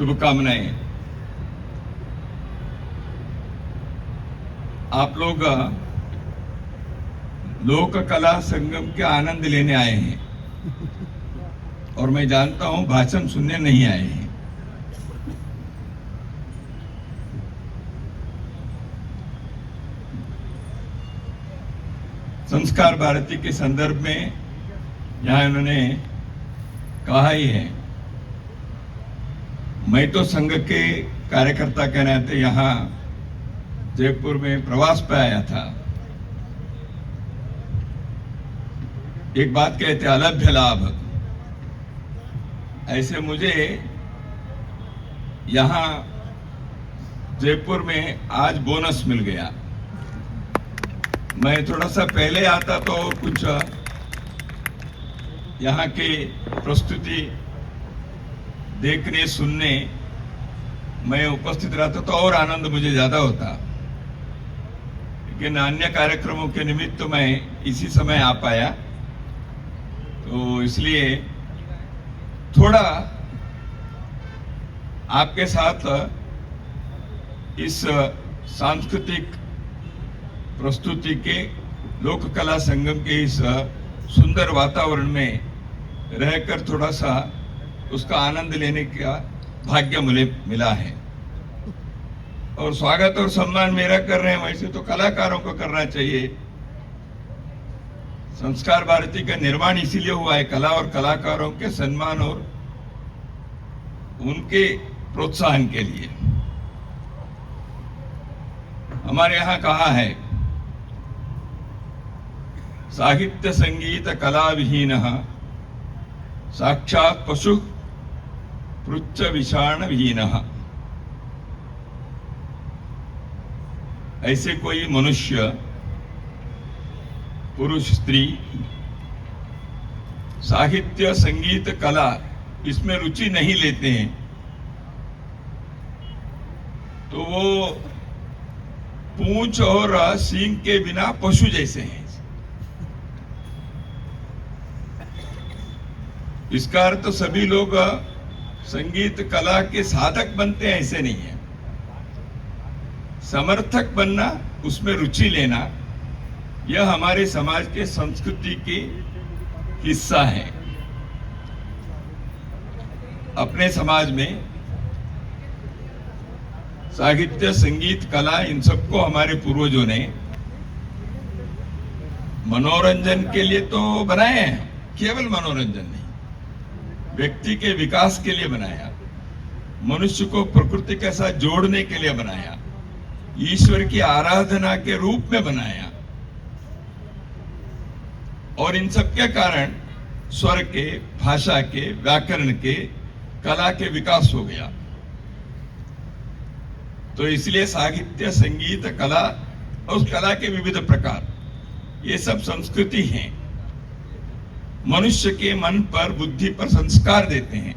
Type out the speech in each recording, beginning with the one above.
शुभकामनाएं। आप लोग लोक कला संगम के आनंद लेने आए हैं और मैं जानता हूं भाषण सुनने नहीं आए हैं। संस्कार भारती के संदर्भ में यहां इन्होंने कहा ही है। मैं तो संघ के कार्यकर्ता के नाते यहां जयपुर में प्रवास पे आया था। एक बात कहते अलभ्य लाभ, ऐसे मुझे यहां जयपुर में आज बोनस मिल गया। मैं थोड़ा सा पहले आता तो कुछ यहाँ के प्रस्तुति देखने सुनने मैं उपस्थित रहता तो और आनंद मुझे ज्यादा होता, लेकिन अन्य कार्यक्रमों के निमित्त तो मैं इसी समय आ पाया। तो इसलिए थोड़ा आपके साथ इस सांस्कृतिक प्रस्तुति के लोक कला संगम के इस सुंदर वातावरण में रहकर थोड़ा सा उसका आनंद लेने का भाग्य मुझे मिला है। और स्वागत और सम्मान मेरा कर रहे हैं, वैसे तो कलाकारों को करना चाहिए। संस्कार भारती का निर्माण इसीलिए हुआ है, कला और कलाकारों के सम्मान और उनके प्रोत्साहन के लिए। हमारे यहां कहा है, साहित्य संगीत कला विहीन साक्षात पशु पृच्छ विषाण विहीन। ऐसे कोई मनुष्य, पुरुष स्त्री साहित्य संगीत कला इसमें रुचि नहीं लेते हैं तो वो पूंछ और सींग के बिना पशु जैसे हैं। इसका अर्थ तो सभी लोग संगीत कला के साधक बनते हैं, ऐसे नहीं है। समर्थक बनना, उसमें रुचि लेना, यह हमारे समाज के संस्कृति की हिस्सा है। अपने समाज में साहित्य संगीत कला इन सबको हमारे पूर्वजों ने मनोरंजन के लिए तो बनाए हैं, केवल मनोरंजन नहीं, व्यक्ति के विकास के लिए बनाया, मनुष्य को प्रकृति के साथ जोड़ने के लिए बनाया, ईश्वर की आराधना के रूप में बनाया। और इन सब के कारण स्वर के, भाषा के, व्याकरण के, कला के विकास हो गया। तो इसलिए साहित्य संगीत कला और उस कला के विविध प्रकार, ये सब संस्कृति हैं, मनुष्य के मन पर, बुद्धि पर संस्कार देते हैं।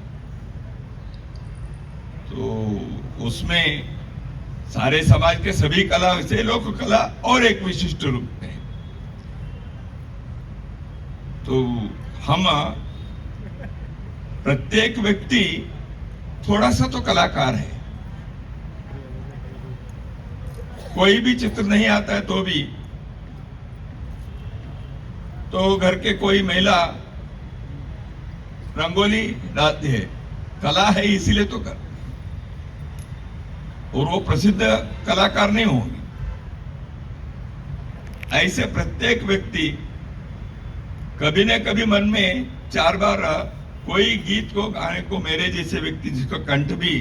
तो उसमें सारे समाज के सभी कला से लोक कला और एक विशिष्ट रूप है। तो हम प्रत्येक व्यक्ति थोड़ा सा तो कलाकार है। कोई भी चित्र नहीं आता है तो भी, तो घर के कोई महिला रंगोली डालती है, कला है इसीलिए तो कर, और वो प्रसिद्ध कलाकार नहीं होंगे। ऐसे प्रत्येक व्यक्ति कभी न कभी मन में 4 बार कोई गीत को गाने को, मेरे जैसे व्यक्ति जिसको कंठ भी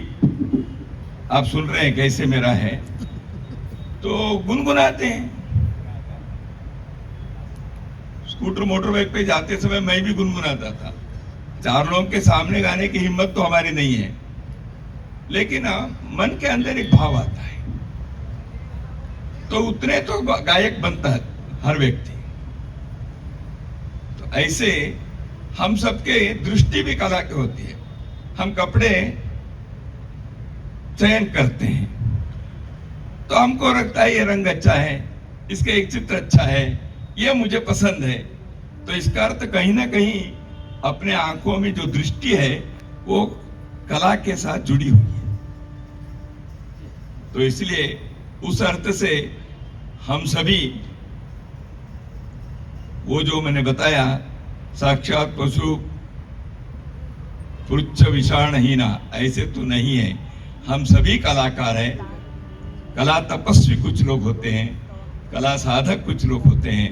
आप सुन रहे हैं कैसे मेरा है, तो गुनगुनाते हैं। स्कूटर मोटरबाइक पे जाते समय मैं भी गुनगुनाता था। 4 लोगों के सामने गाने की हिम्मत तो हमारी नहीं है, लेकिन मन के अंदर एक भाव आता है तो उतने तो गायक बनता है हर व्यक्ति। तो ऐसे हम सबके दृष्टि भी कला की होती है। हम कपड़े चयन करते हैं तो हमको लगता है ये रंग अच्छा है, इसके एक चित्र अच्छा है, ये मुझे पसंद है। तो इसका अर्थ कहीं ना कहीं अपने आंखों में जो दृष्टि है वो कला के साथ जुड़ी हुई है। तो इसलिए उस अर्थ से हम सभी, वो जो मैंने बताया, साक्षात पशु पुच्छ विषाणहीना, ऐसे तो नहीं है। हम सभी कलाकार हैं। कला तपस्वी कुछ लोग होते हैं, कला साधक कुछ लोग होते हैं,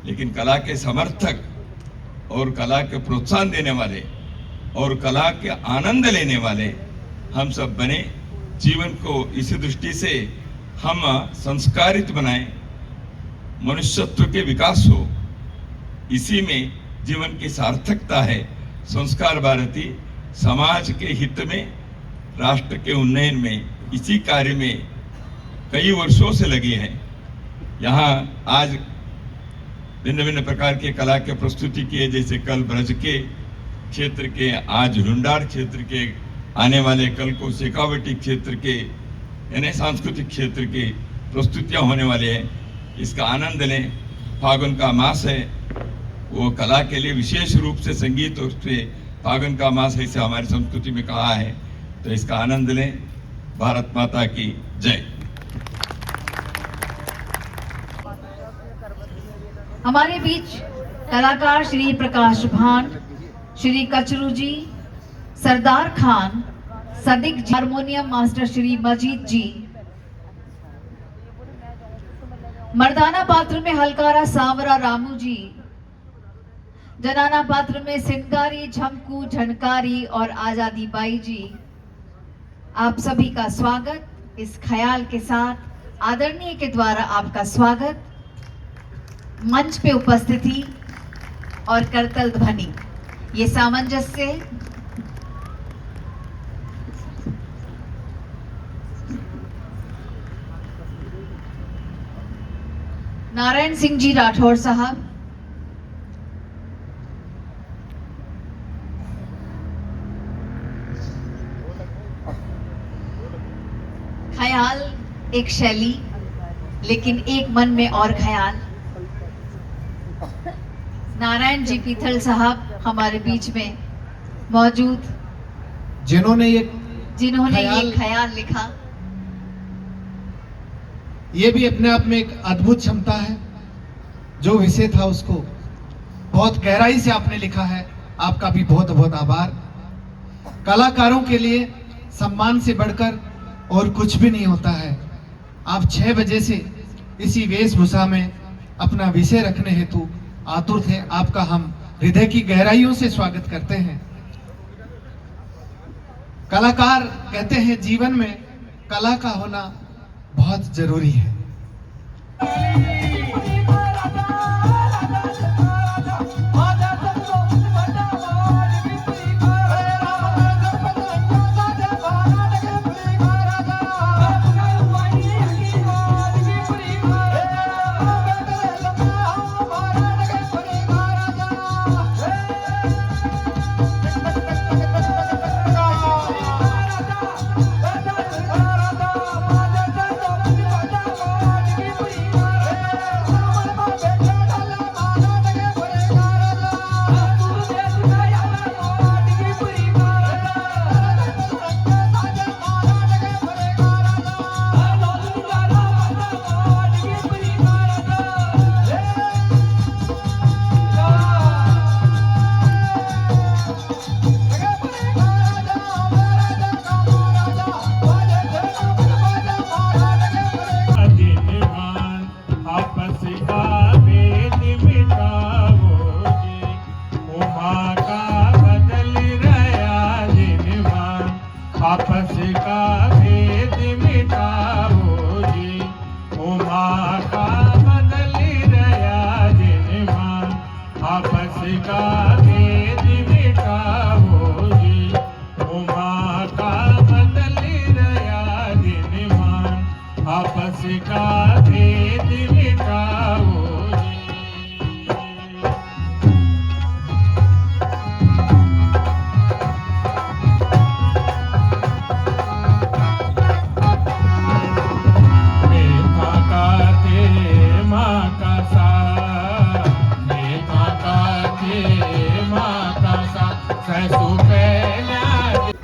लेकिन कला के समर्थक और कला के प्रोत्साहन देने वाले और कला के आनंद लेने वाले हम सब बने। जीवन को इसी दृष्टि से हम संस्कारित बनाएं, मनुष्यत्व के विकास हो, इसी में जीवन की सार्थकता है। संस्कार भारती समाज के हित में, राष्ट्र के उन्नयन में, इसी कार्य में कई वर्षों से लगी है। यहाँ आज भिन्न भिन्न प्रकार के कला के प्रस्तुति किए, जैसे कल ब्रज के क्षेत्र के, आज लुंडार क्षेत्र के, आने वाले कल को शेखावटी क्षेत्र के, यानी सांस्कृतिक क्षेत्र के प्रस्तुतियां होने वाले हैं। इसका आनंद लें। फागुन का मास है, वो कला के लिए विशेष रूप से संगीत और उससे फागुन का मास ऐसे हमारी संस्कृति में कहा है, तो इसका आनंद लें। भारत माता की जय। हमारे बीच कलाकार श्री प्रकाश भान, श्री कचरू जी, सरदार खान, सदिक जी, हारमोनियम मास्टर श्री मजीद जी, मर्दाना पात्र में हलकारा सांवरा रामू जी, जनाना पात्र में सिंगारी झमकू झनकारी और आजादी बाई जी। आप सभी का स्वागत। इस ख्याल के साथ आदरणीय के द्वारा आपका स्वागत, मंच पे उपस्थिति और करतल ध्वनि, ये सामंजस्य नारायण सिंह जी राठौर साहब, ख्याल एक शैली, लेकिन एक मन में और ख्याल। नारायण जी पीथल साहब हमारे बीच में मौजूद, जिन्होंने ये ख्याल लिखा। ये भी अपने आप में एक अद्भुत क्षमता है। जो विषय था उसको बहुत गहराई से आपने लिखा है। आपका भी बहुत बहुत आभार। कलाकारों के लिए सम्मान से बढ़कर और कुछ भी नहीं होता है। आप 6 बजे से इसी वेशभूषा में अपना विषय रखने हेतु आतुर थे। आपका हम हृदय की गहराइयों से स्वागत करते हैं। कलाकार कहते हैं जीवन में कला का होना बहुत जरूरी है।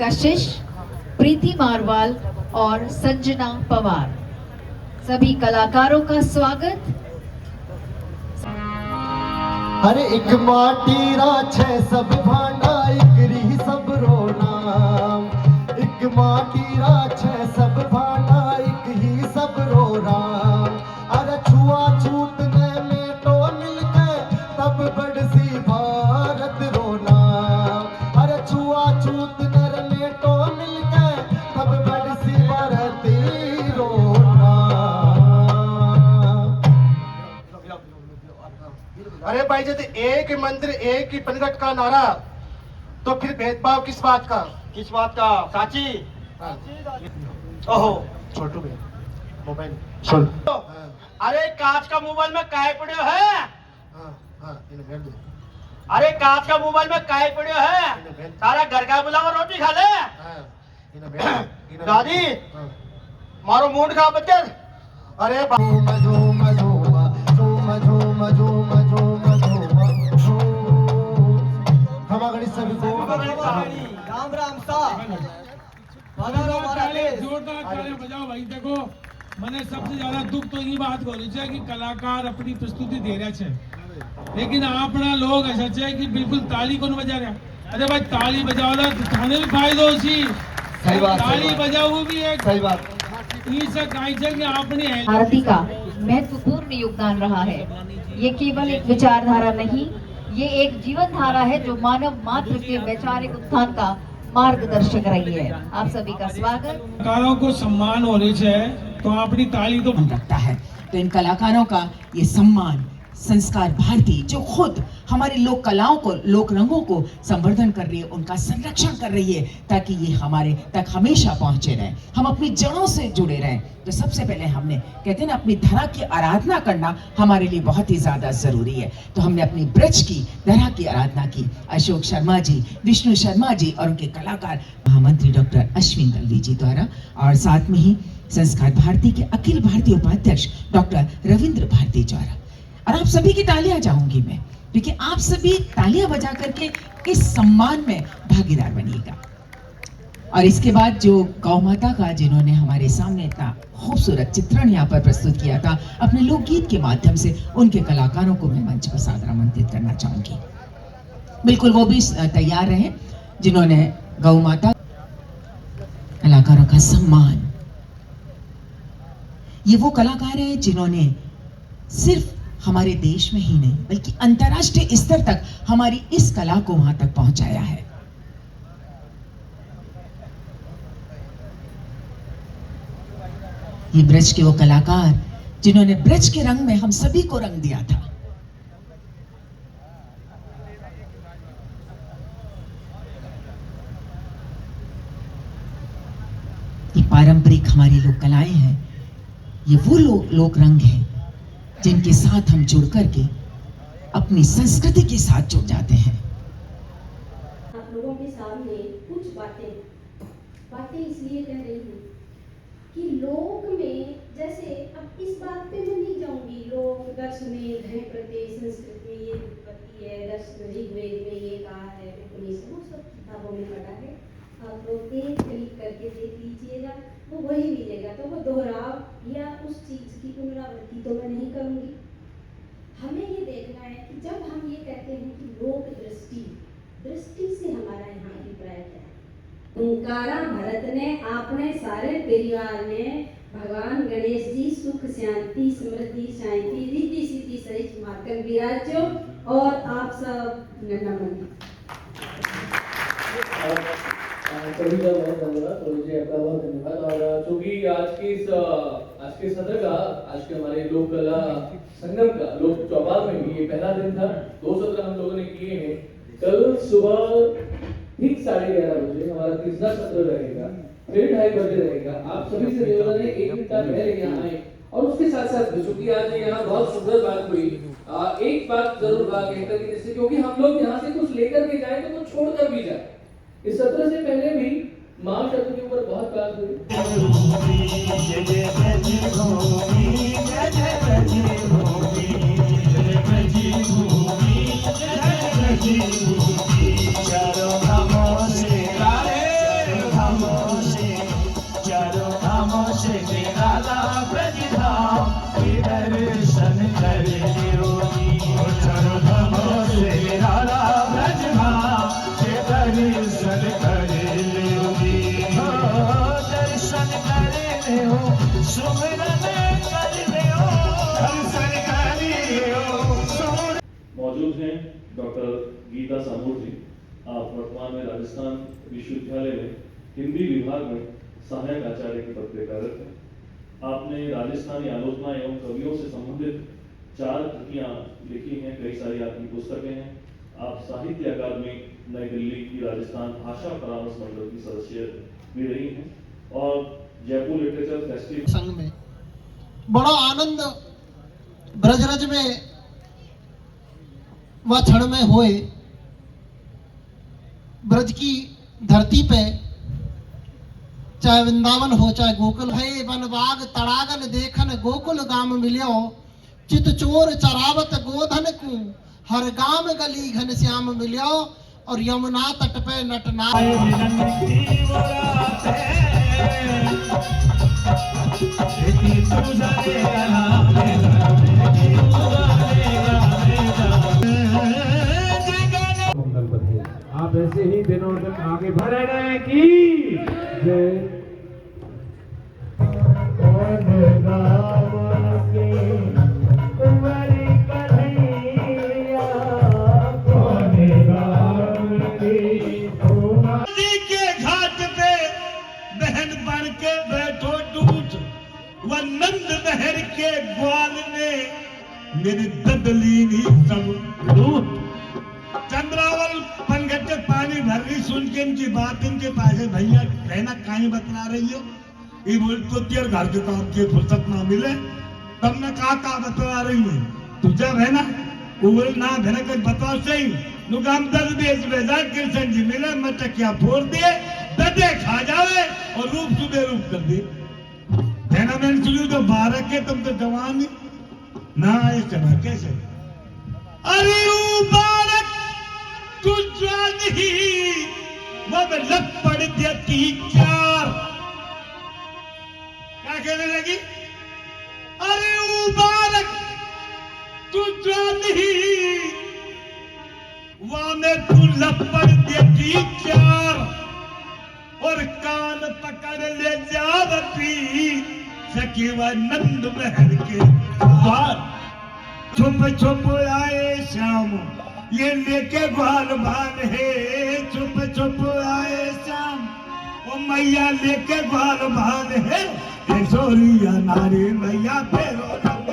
कशिश, प्रीति मारवाल, और संजना पवार। सभी कलाकारों का स्वागत। अरे एक माटी राछे सब भांडा इकरी सब रोना, एक माटी राछे सब भांडा एक ही सब रोना। अरे छुआ छूटने में तो मिलके तब बड़सी भारत रोना, अरे छुआ छूटने में तो मिलके तब बड़सी भारत रोना। अरे भाई यदि एक ही मंदिर एक ही पंडित का नारा, तो फिर भेदभाव किस बात का? किस बात का चाची? ओहो छोटू भाई मोबाइल सुन। अरे कांच का मोबाइल में काहे पड़े है? इन्हें भेज दो। अरे कांच का मोबाइल में काहे पड़े है? सारा घर का बुलावा रोटी खा ले। इन्हें भेज दो। दादी मारो मूड खा बच्चर। अरे झूम झूम झूम झूम झूम झूम झूम झूम। हम अगड़ी सभी को राम राम सा जोरदार तालियां बजाओ भाई। देखो मैंने सबसे ज्यादा दुख तो ये बात करी है कि कलाकार अपनी प्रस्तुति दे रहे छे, लेकिन अपना लोग ऐसा है कि बिल्कुल ताली को बजा रहा। अरे भाई ताली बजाओ ना तो थाने भी फायदो सी। सही बात, ताली बजाओ वो भी एक सही बात। से कहीं से कि आपने भारती का महत्वपूर्ण योगदान रहा है। ये केवल एक विचारधारा नहीं, ये एक जीवन धारा है जो मानव मात्र के वैचारिक उत्थान का मार्गदर्शक रही है। आप सभी का स्वागत। कलाकारों को सम्मान हो रही है तो अपनी ताली तो लगता है। तो इन कलाकारों का ये सम्मान संस्कार भारती जो खुद हमारी लोक कलाओं को लोक रंगों को संवर्धन कर रही है, उनका संरक्षण कर रही है ताकि ये हमारे तक हमेशा पहुंचे रहें, हम अपनी जड़ों से जुड़े रहें। तो सबसे पहले हमने कहते हैं ना अपनी धरा की आराधना करना हमारे लिए बहुत ही ज्यादा जरूरी है। तो हमने अपनी ब्रज की धरा की आराधना की। अशोक शर्मा जी, विष्णु शर्मा जी और उनके कलाकार महामंत्री डॉक्टर अश्विन दलवी जी द्वारा, और साथ में ही संस्कार भारती के अखिल भारतीय उपाध्यक्ष डॉक्टर रविंद्र भारती द्वारा। और आप सभी की तालियां चाहूंगी मैं, क्योंकि आप सभी तालियां बजा करके इस सम्मान में भागीदार बनिएगा। और इसके बाद जो गौ माता का जिन्होंने हमारे सामने इतना खूबसूरत चित्रण यहाँ पर प्रस्तुत किया था अपने लोकगीत के माध्यम से, उनके कलाकारों को मैं मंच पर सादर आमंत्रित करना चाहूंगी। बिल्कुल वो भी तैयार रहे जिन्होंने गौ माता कलाकारों का सम्मान। ये वो कलाकार हैं जिन्होंने सिर्फ हमारे देश में ही नहीं बल्कि अंतर्राष्ट्रीय स्तर तक हमारी इस कला को वहां तक पहुंचाया है। ये ब्रज के वो कलाकार जिन्होंने ब्रज के रंग में हम सभी को रंग दिया था। ये पारंपरिक हमारी लोक कलाएं हैं, ये वो लोक रंग हैं जिनके साथ हम जुड़ करके अपनी संस्कृति के साथ जुड़ जाते हैं। आप लोगों के सामने कुछ बातें इसलिए कह रही हूँ कि लोक में, जैसे अब इस बात पे मैं नहीं जाऊंगी, लोक दर्शन में धन प्रत्यय संस्कृत में ये उत्पत्ति है, दर्शन ऋग्वेद में ये कहा है, उपनिषद वो सब किताबों में पढ़ा है। आप लोग एक क्लिक करके देख लीजिएगा, वो वही मिलेगा। तो वो दोहराव या उस चीज की पुनरावृत्ति तो मैं नहीं करूंगी। हमें ये देखना है कि जब हम ये कहते हैं कि लोक दृष्टि से हमारा यहाँ अभिप्राय क्या है। ओंकारा भरत ने अपने सारे परिवार ने भगवान गणेश जी सुख शांति समृद्धि शांति रिद्धि सिद्धि सहित मार्गन विराजो, और आप सब नमन। सभी का बहुत धन्यवाद, प्रभु जी आपका बहुत धन्यवाद। और चूंकि आज के सत्र का, आज के हमारे लोक कला संगम का लोक चौपाल में भी ये पहला दिन था। 2 सत्र हम लोगों ने किए हैं। कल सुबह ठीक 11:30 बजे हमारा तीसरा सत्र रहेगा, फिर 2:30 बजे रहेगा। आप सभी से निवेदन है 1 घंटा पहले यहाँ आए। और उसके साथ साथ चूंकि आज यहाँ बहुत सुंदर बात हुई, एक बात जरूर कहकर कि जैसे क्योंकि हम लोग यहाँ से कुछ लेकर के जाए तो कुछ छोड़ कर भी जाए। इस सत्र से पहले भी माँ शब्द के ऊपर बहुत बात हुई। मौजूद हैं डॉक्टर गीता सामूर जी। आप वर्तमान में राजस्थान विश्वविद्यालय में हिंदी विभाग में सहायक आचार्य के पद पर कार्यरत हैं। आपने राजस्थानी आलोचना एवं कवियों से संबंधित 4 कृतियां लिखी हैं, कई सारी आपकी पुस्तकें हैं। आप साहित्य अकादमी नई दिल्ली की राजस्थान भाषा परामर्श मंडल की सदस्य भी रही हैं और जयपुर लिटरेचर फेस्टिवल संघ में बड़ा आनंद ब्रजरज में व क्षण में होए। ब्रज की धरती पे चाहे वृंदावन हो चाहे गोकुल है, वन बाग तड़ागन देखन गोकुल गाम मिलियो, चित चोर चरावत गोधन को हर गाम गली घन श्याम मिलियो, और यमुना तट पे नटना मंगल बधे। आप ऐसे ही दिनों दिन आगे बढ़ रहे की जय। नंद नहर के ग्वाल ने मेरी ददलीनी सब लूट। चंद्रावल पनघट के पानी भर रही, सुन के इनकी बात इनके पास है, भैया कहना कहीं बतला रही हो, ये बोल तो तेरे घर के काम की फुर्सत ना मिले, तब ने कहा बतला रही है तुझे रहना, वो बोल ना भेना कुछ बताओ सही। नुकाम 10 देश भेजा कृष्ण जी मिले, मटकिया फोड़ दिए, ददे खा जावे और रूप सुबह रूप कर दिए। कहना मैंने सुनी तो 12 के, तुम तो जवान ही ना आए चला कैसे। अरे मुबारक तू जवान ही वो लग पड़ देती चार। क्या कहने लगी? अरे मुबारक तू जवान ही वहां में तू लपड़ देती चार, और कान पकड़ ले जावती सखीवा नंद महल के द्वार। छुप छुप आए श्याम ये लेके ग्वाल भान है, छुप छुप आए श्याम ओ मैया लेके ग्वाल भान है। ऐश्वर्या नारी मैया फेरो नंद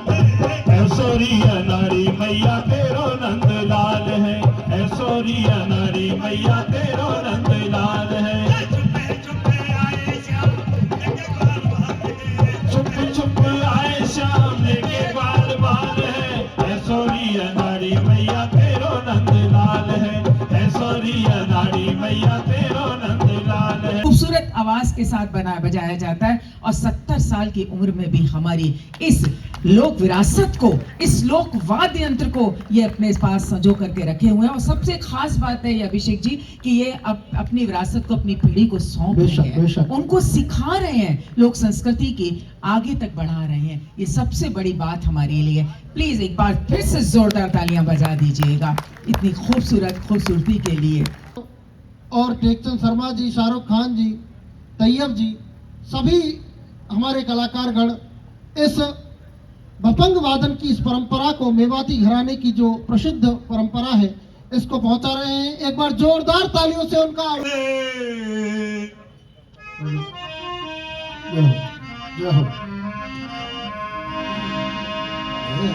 है, ऐश्वर्या नारी मैया फेरो नंद लाल है, ऐश्वर्या नारी मैया फेरो नंद लाल है। छुप आए श्याम लेके ग्वाल बाल है, ऐश्वर्या नारी मैया तेरो नंद लाल है, ऐश्वर्या नारी मैया तेरो नंद लाल है। खूबसूरत आवाज के साथ बजाया जाता है और 70 साल की उम्र में भी हमारी इस लोक विरासत को, इस लोक वाद्य यंत्र को ये अपने पास संजो करके रखे हुए हैं। और सबसे खास बात है ये अभिषेक जी कि ये अपनी विरासत को अपनी पीढ़ी को सौंप रहे हैं, उनको सिखा रहे हैं, लोक संस्कृति की आगे तक बढ़ा रहे हैं। ये सबसे बड़ी बात हमारे लिए। प्लीज एक बार फिर से जोरदार तालियां बजा दीजिएगा इतनी खूबसूरती के लिए। और टेकचंद शर्मा जी, शाहरुख खान जी, तैयब जी, सभी हमारे कलाकारगण इस भपंग वादन की इस परंपरा को, मेवाती घराने की जो प्रसिद्ध परंपरा है, इसको पहुंचा रहे हैं। एक बार जोरदार तालियों से उनका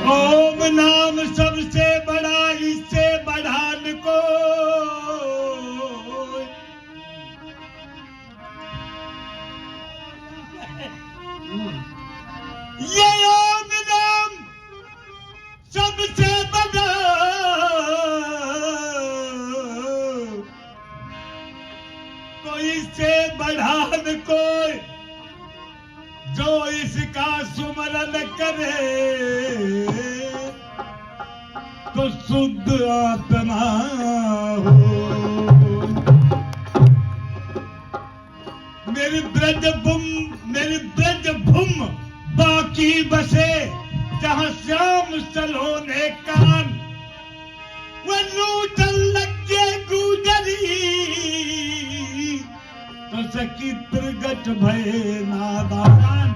ओम नाम सबसे बड़ा, इससे बढ़ान को ये ओम नाम सबसे बड़ा, कोई से बढ़ान कोई जो इसका सुमरन करे तो शुद्ध आत्मा हो। मेरी ब्रज भूम बाकी बसे, जहां श्याम सलोने कान वो लूटन लगे गुजरी, तो सकी प्रगट भय नादान।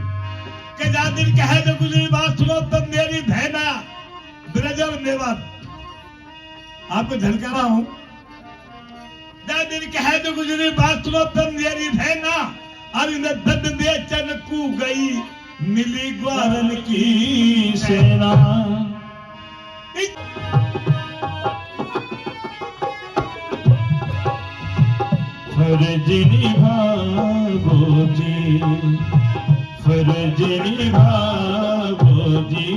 के जादिन कहे जो गुजरी बात सुनो, तब मेरी बहना ब्रजर मेवा आपको झलका हूं। दिन कहे तो गुजरी बात सुनो तम देरी है ना, और इन दद दे चनकू गई मिली ग्वारन की सेना। फर्ज निभाओ जी, फर्ज निभाओ जी।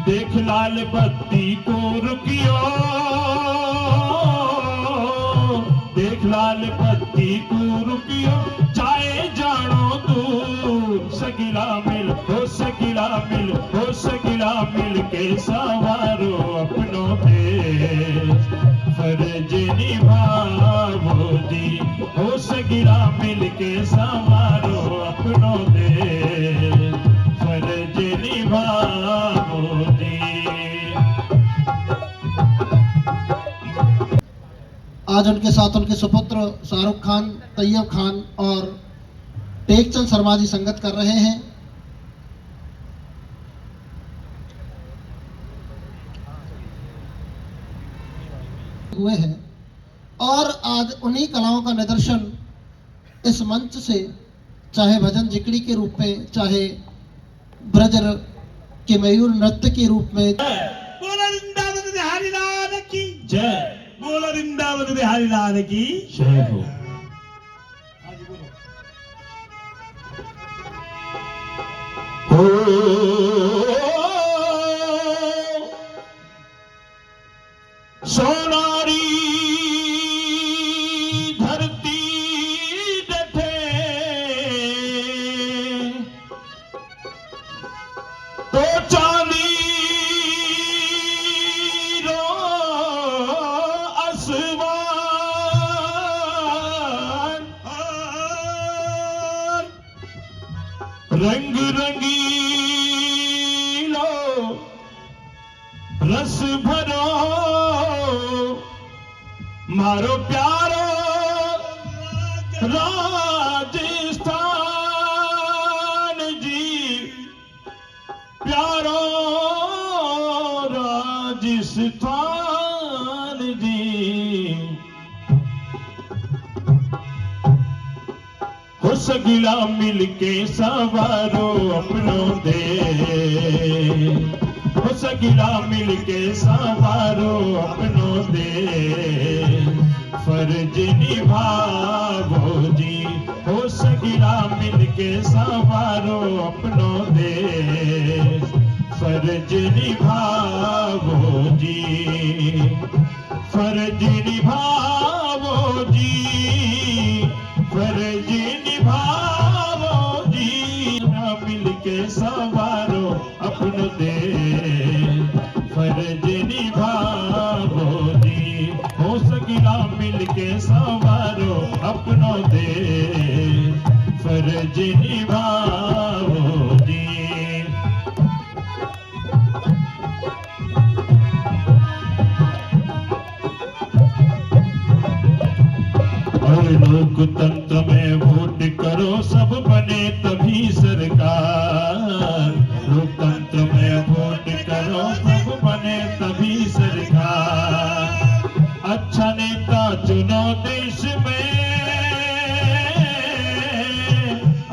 देख लाल बत्ती को रुकियो, देख लाल बत्ती को रुकियो, चाहे जानो दूर सगिला मिल हो, सगिला मिल हो, सगिला मिल के सवारो अपनों देश। फर्ज निभाओ जी हो, सगिला मिल के सवारो अपनों देश। फर्ज निभाओ जी। आज उनके साथ उनके सुपुत्र शाहरुख खान, तैयब खान और टेकचंद शर्मा जी संगत कर रहे हैं। हुए हैं और आज उन्हीं कलाओं का निदर्शन इस मंच से, चाहे भजन जिकड़ी के रूप में, चाहे ब्रज के मयूर नृत्य के रूप में। बोलो वृंदावन बिहारी लाल की जय, बोलो वृंदावन बिहारी लाल की जय हो। सोनारी धरती डठे तो चांदी रो आसमान, रंग रंगीलो रस भरो मारो प्यारो राजस्थान जी, प्यारो राजस्थान जी। हो सगिला मिल के सवारो अपनों दे, हो सगिला मिल के सवारो अपनों दे। फर्ज निभाओ जी हो, सगिला मिल के सवारो अपनों दे। फर्ज निभाओ जी, फर्ज निभाओ जी, फर्ज निभाओ जी। ना मिल के सवारो अपनों दे, फर्ज निभाओ जी हो, सगिला मिल के सवारो अपनों दे। फर्ज निभाओ जी। और लोकतंत्र में वोट करो सब बने तभी सरकार, लोकतंत्र में वोट करो सब बने तभी सरकार। अच्छा नेता चुनो देश में,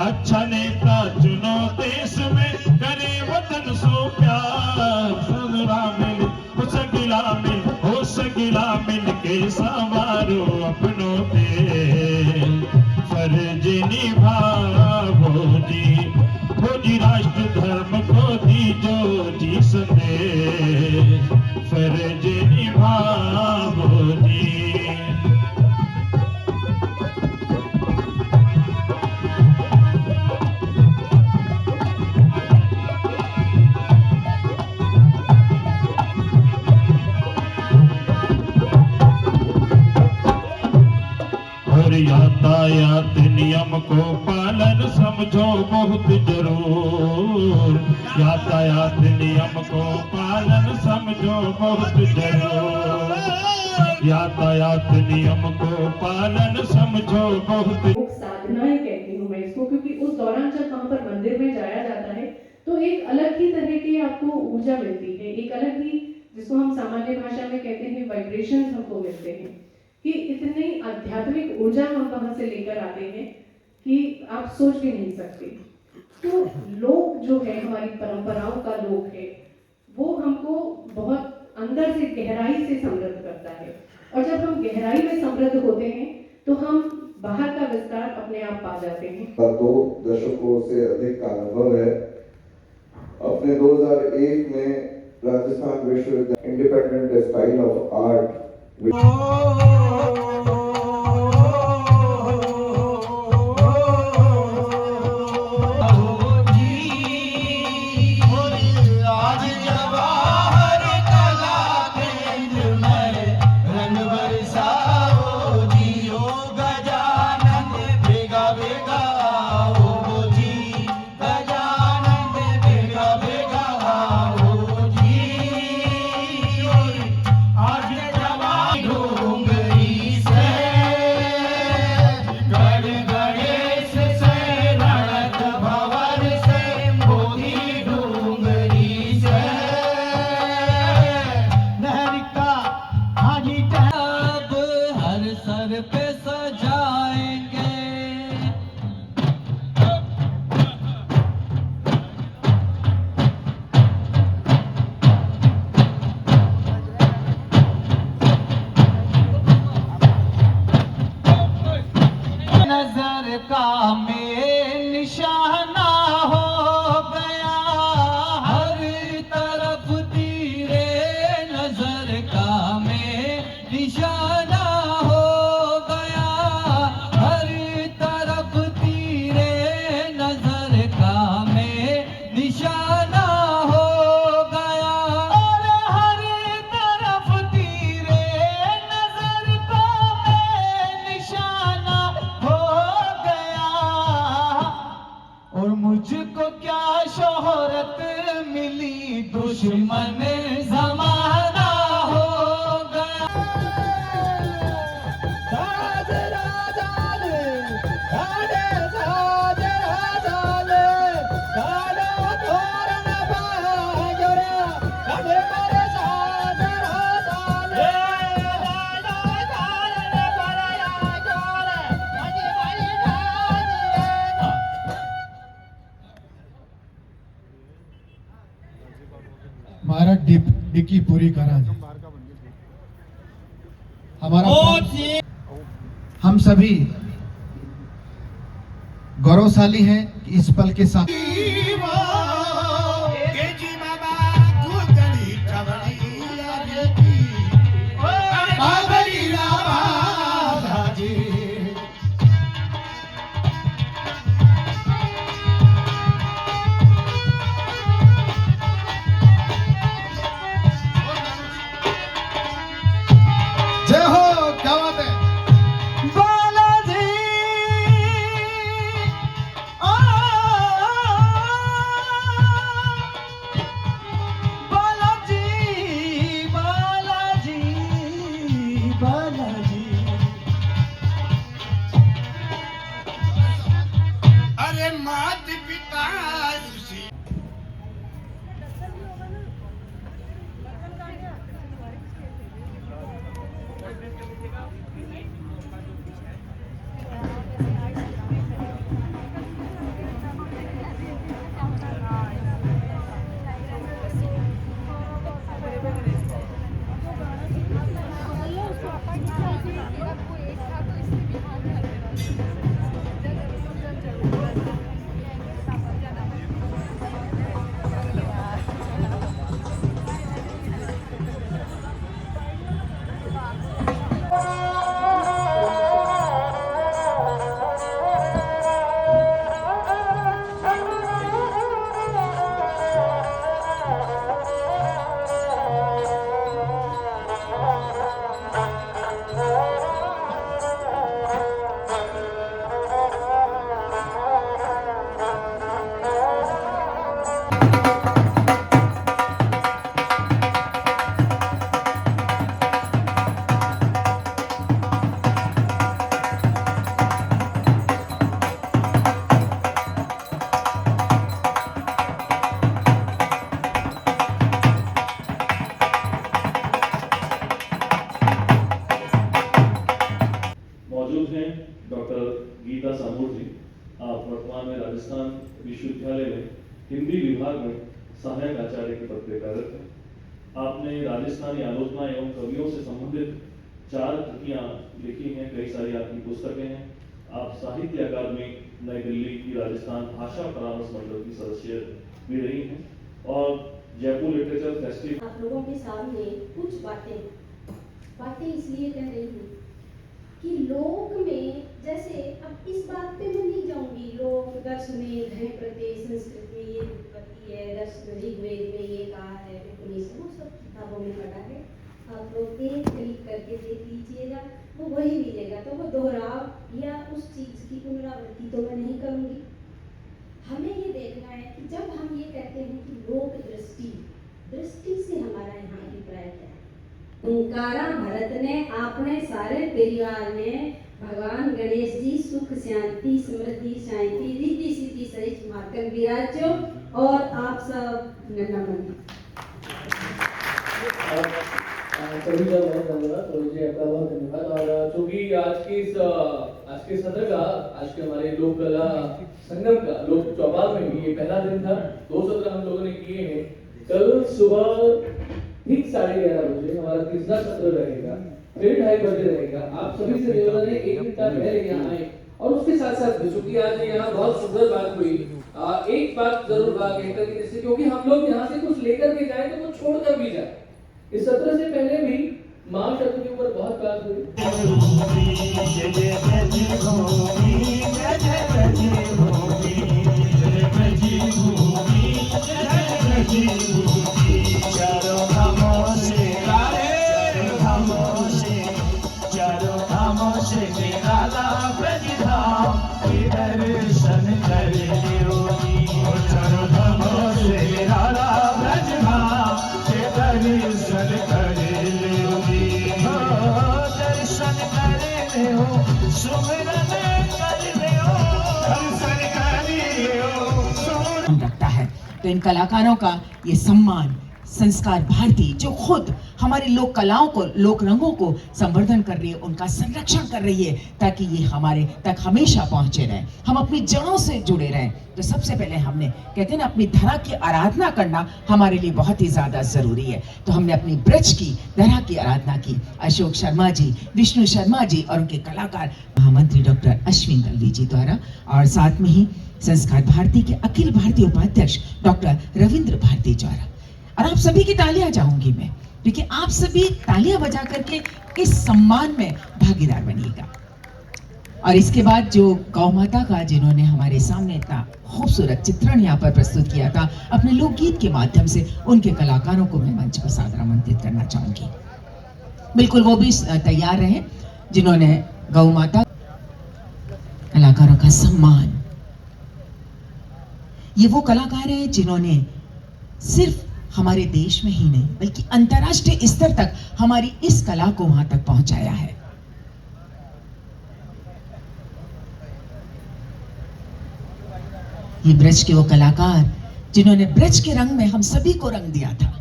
अच्छा नेता चुनो देश में, करे वतन सो प्यार। सगला मिल हो, सगिला मिल हो, सगिला मिल के सवारो अपनों दे। फर्ज निभाओ जी हो जी, राष्ट्र धर्म को दीजो जी संदेश। फर्ज निभाओ जी। और यातायात नियम को पालन समझो बहुत जरूर, यातायात नियम को पालन समझो बहुत जरूर। यातायात नियम को पालन समझो बहुत। साधनाएं कहती हूँ मैं इसको, क्योंकि उस दौरान जब वहाँ पर मंदिर में जाया जाता है तो एक अलग ही तरह के आपको ऊर्जा मिलती है, एक अलग ही, जिसको हम सामान्य भाषा में कहते हैं वाइब्रेशंस हमको मिलते हैं, कि इतनी आध्यात्मिक ऊर्जा हम वहां से लेकर आते हैं कि आप सोच भी नहीं सकते। तो लोक जो है, हमारी परंपराओं का लोक है, वो हमको बहुत अंदर से गहराई से समृद्ध करता है, और जब हम गहराई में समृद्ध होते हैं तो हम बाहर का विस्तार अपने आप पा जाते हैं। 2 दशकों से अधिक का अनुभव है। अपने 2001 में राजस्थान विश्वविद्यालय इंडिपेंडेंट स्टाइल ऑफ आर्ट मुझको क्या शोहरत मिली, दुश्मन जमाना हो गया। साज राजाले, गाड़े साज राजाले, गाड़ा तोरण बाजोरे, गाड़े मारे साज राजाले, गाड़ा तोरण बाजोरे, गाड़े मारे साज। हमारा डिक्की पूरी करा दे। हमारा हम सभी गौरवशाली हैं कि इस पल के साथ विश्वविद्यालय में हिंदी विभाग में सहायक आचार्य के पद पर कार्यरत हैं। आपने राजस्थानी आलोचना एवं कवियों से संबंधित 4 कृतियां लिखी हैं, कई सारी आपकी पुस्तकें हैं। आप साहित्य अकादमी नई दिल्ली की राजस्थान भाषा परामर्श मंडल की सदस्य भी रही हैं और जयपुर लिटरेचर फेस्टिवल। आप लोगों के सामने कुछ बातें इसलिए कह रही हूँ कि लोक में, जैसे अब इस बात पे मैं नहीं जाऊंगी, लोक दर्शन में धन प्रत्यय संस्कृत में ये उत्पत्ति है, दर्शन ऋग्वेद में ये कहा है, उपनिषद वो सब किताबों में पढ़ा है। आप लोग एक क्लिक करके देख लीजिएगा, वो वही मिलेगा। तो वो दोहराव या उस चीज की पुनरावृत्ति तो मैं नहीं करूंगी। हमें ये देखना है कि जब हम ये कहते हैं कि लोक दृष्टि से हमारा यहाँ अभिप्राय क्या है। ओंकारा भरत ने अपने सारे परिवार ने भगवान गणेश जी सुख शांति समृद्धि शांति रिद्धि सिद्धि सहित मातम विराजो और आप सब नमन। सभी का बहुत धन्यवाद जी, आपका बहुत धन्यवाद। और चूंकि आज के सत्र का, आज के हमारे लोक कला संगम का लोक चौपाल में भी ये पहला दिन था। 2 सत्र हम लोगों ने किए हैं। कल सुबह ठीक 11:30 बजे हमारा तीसरा सत्र रहेगा, फिर 2:30 बजे रहेगा। आप सभी से निवेदन है 1 घंटा पहले यहाँ आए। और उसके साथ साथ चूंकि आज यहाँ बहुत सुंदर बात हुई, एक बात जरूर कहकर कि जैसे क्योंकि हम लोग यहाँ से कुछ लेकर के जाए तो कुछ छोड़कर भी जाए। इस सत्र से पहले भी माँ शब्द के ऊपर बहुत बात हुई। रखता है। तो इन कलाकारों का ये सम्मान संस्कार भारती जो खुद हमारी लोक कलाओं को, लोक रंगों को संवर्धन कर रही है, उनका संरक्षण कर रही है ताकि ये हमारे तक हमेशा पहुंचे रहें, हम अपनी जड़ों से जुड़े रहें। तो सबसे पहले हमने कहते हैं ना, अपनी धरा की आराधना करना हमारे लिए बहुत ही ज्यादा जरूरी है। तो हमने अपनी ब्रज की धरा की आराधना की। अशोक शर्मा जी, विष्णु शर्मा जी और उनके कलाकार महामंत्री डॉक्टर अश्विन दलवी जी द्वारा, और साथ में ही संस्कार भारती के अखिल भारतीय उपाध्यक्ष डॉक्टर रविंद्र भारती द्वारा। और आप सभी की तालियां चाहूंगी मैं, क्योंकि आप सभी तालियां बजा करके इस सम्मान में भागीदार बनिएगा। और इसके बाद जो गौ माता का, जिन्होंने हमारे सामने इतना खूबसूरत चित्रण यहाँ पर प्रस्तुत किया था अपने लोकगीत के माध्यम से, उनके कलाकारों को मैं मंच पर सादर आमंत्रित करना चाहूंगी। बिल्कुल वो भी तैयार रहे जिन्होंने गौ माता कलाकारों का सम्मान। ये वो कलाकार हैं जिन्होंने सिर्फ हमारे देश में ही नहीं बल्कि अंतर्राष्ट्रीय स्तर तक हमारी इस कला को वहां तक पहुंचाया है। ये ब्रज के वो कलाकार जिन्होंने ब्रज के रंग में हम सभी को रंग दिया था।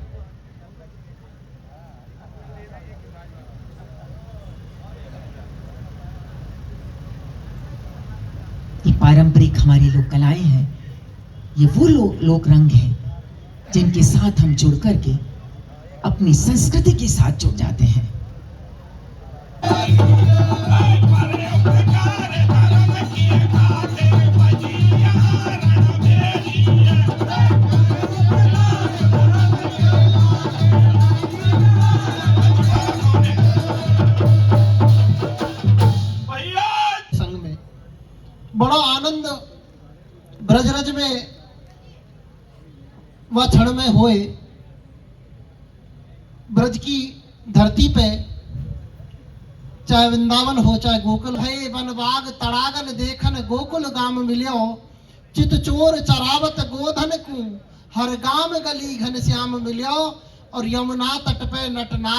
ये पारंपरिक हमारी लोक कलाएं हैं, ये वो लोक रंग हैं जिनके साथ हम जुड़ करके अपनी संस्कृति के साथ जुड़ जाते हैं। संग में बड़ा आनंद ब्रजरज में वह क्षण में होए। ब्रज की धरती पे चाहे वृंदावन हो चाहे गोकुल है, वन बाग तड़ागन देखन गोकुल गाम मिलियो, चित चोर चरावत गोधन को हर गाम गली घन श्याम मिलियो, और यमुना तट पे नटना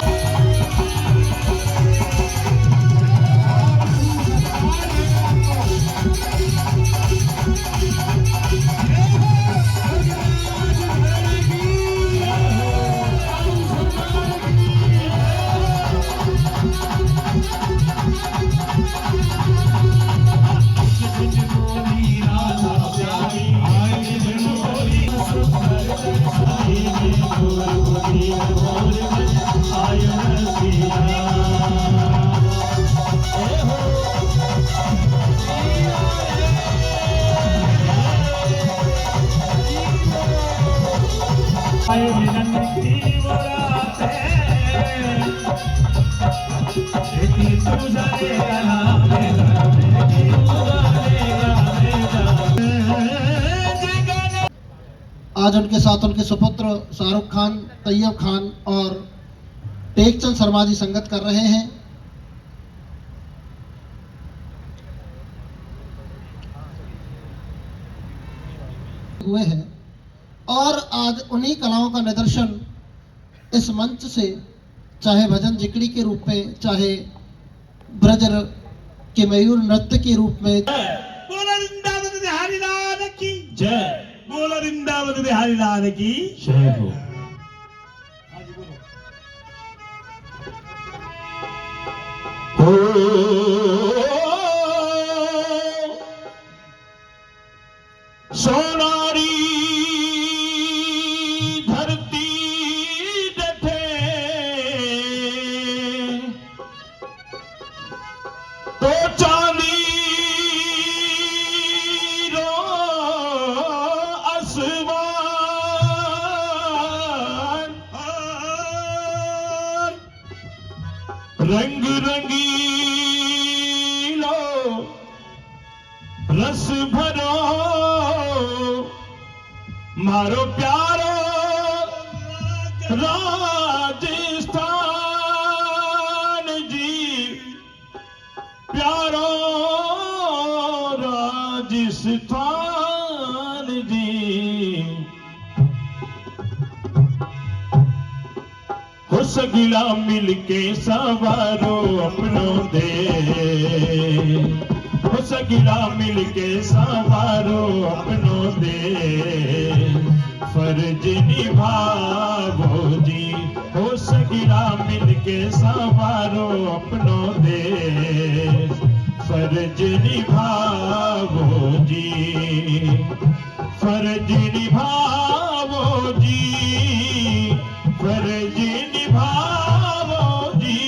राधा प्यारी आए मिलन की वो रात है, इतनी तू जानेगा ना मेरा, मेरी तू जानेगा मेरा। आज उनके साथ उनके सुपुत्र शाहरुख खान, तैयब खान और टेकचंद शर्मा जी संगत कर रहे हैं। हुए हैं और आज उन्हीं कलाओं का निदर्शन इस मंच से, चाहे भजन जिकड़ी के रूप में, चाहे ब्रज के मयूर नृत्य के रूप में। बोलो वृंदावन बिहारी लाल की जय, बोलो वृंदावन बिहारी लाल की जय हो। सोनारी धरती डठे तो चांदी रो आसमान, रंग रंगीलो रस भरो मारो प्यारो राजस्थान जी, प्यारो राजस्थान जी। हो सगिला मिलके सवारो अपनों दे, हो सगिला मिलके सवारो अपनों दे, फर्ज निभावो जी। हो सगिला मिलके सवारो अपनों दे, फर्ज निभावो जी, फर्ज निभावो जी, फर्ज निभावो जी।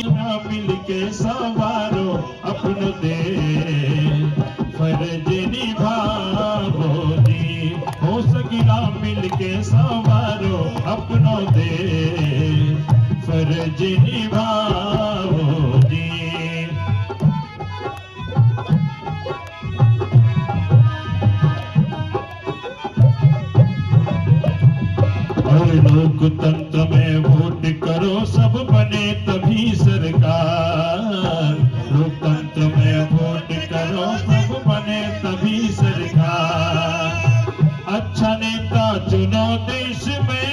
ना मिलके सवारो अपनों दे, फर्ज निभावो जी। हो सगिला मिलके सवारो अपनों दे, फर्ज निभावो जी। और लोकतंत्र में वोट करो सब बने तभी सरकार, लोकतंत्र में वोट करो सब बने तभी सरकार। अच्छा नेता चुनो देश में,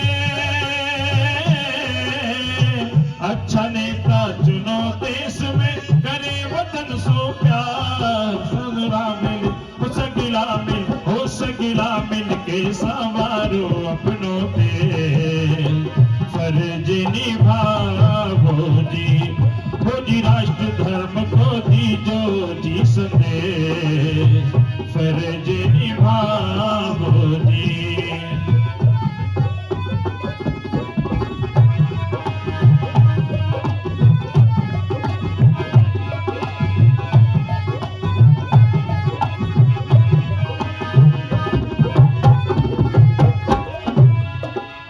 अच्छा नेता चुनो देश में, करे वतन सो प्यार। सगला मिल हो सगिला मिल, हो सगिला मिल के सवारो अपनों पे, फर्ज निभावो जी। हो जी राष्ट्र धर्म को दीजो जी संदेश, फर्ज निभावो जी।